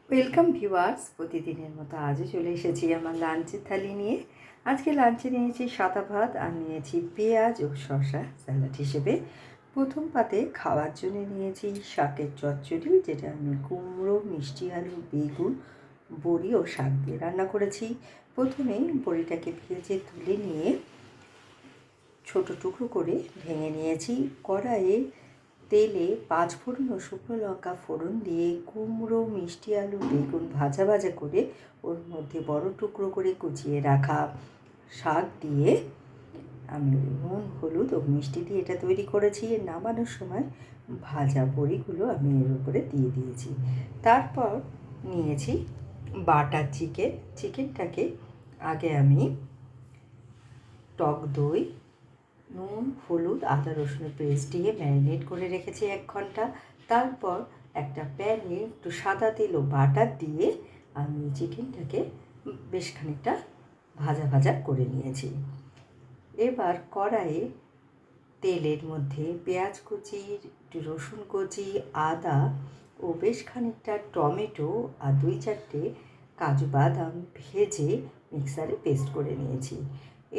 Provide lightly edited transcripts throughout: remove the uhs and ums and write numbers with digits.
Welcome viewers, প্রতিদিনের মতো আজও চলে এসেছি আমার লাঞ্চের থালি নিয়ে। আজকে লাঞ্চে নিয়েছি সাদা ভাত আর নিয়েছি পেঁয়াজ ও শসা স্যালাড হিসেবে। প্রথম পাতে খাওয়ার জন্য নিয়েছি শাকের চচ্চড়ি, যেটা আমি কুমড়ো, মিষ্টি আলু, বেগুন, বড়ি ও শাক দিয়ে রান্না করেছি। প্রথমেই বড়িটাকে ভেজে তুলে নিয়ে ছোট টুকরো করে ভেঙে নিয়েছি। কড়াইয়ে তেলে 5 ফোড়ন ও শুকনো লঙ্কা ফোড়ন দিয়ে কুমড়ো, মিষ্টি আলু, বেগুন ভাজা ভাজা করে ওর মধ্যে বড় টুকরো করে কুচিয়ে রাখা শাক দিয়ে আমি নুন, হলুদ ও মিষ্টি দিয়ে এটা তৈরি করেছি। নামানোর সময় ভাজা বড়িগুলো আমি এর উপরে দিয়ে দিয়েছি। তারপর নিয়েছি বাটার চিকেনটাকে আগে আমি টক দই, নুন, হলুদ, আদা রসুনের পেস্ট দিয়ে ম্যারিনেট করে রেখেছি 1 ঘন্টা। তারপর একটা প্যানে একটু সাদা তেল ও বাটার দিয়ে আমি চিকেনটাকে বেশ খানিকটা ভাজা ভাজা করে নিয়েছি। এবার কড়াইয়ে তেলের মধ্যে পেঁয়াজ কুচি, একটু রসুন কুচি, আদা ও বেশ খানিকটা টমেটো আর 2-4টে কাজু বাদাম ভেজে মিক্সারে পেস্ট করে নিয়েছি।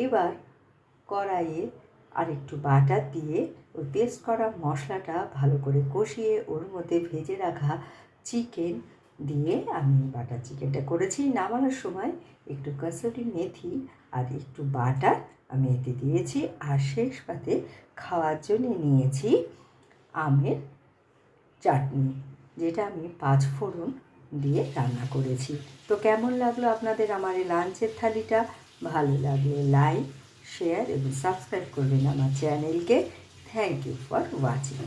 এবার কড়াইয়ে আর একটু বাটার দিয়ে ওই পেস্ট করা মশলাটা ভালো করে কষিয়ে ওর মধ্যে ভেজে রাখা চিকেন দিয়ে আমি বাটার চিকেনটা করেছি। নামানোর সময় একটু কসুরি মেথি আর একটু বাটার আমি এতে দিয়েছি। আর শেষ পাতে খাওয়ার জন্য নিয়েছি আমের চাটনি, যেটা আমি 5 ফোড়ন দিয়ে রান্না করেছি। তো কেমন লাগলো আপনাদের আমার এই লাঞ্চের থালিটা? ভালো লাগলে লাইক, শেয়ার এবং সাবস্ক্রাইব করবেন আমার চ্যানেলকে। Thank you for watching.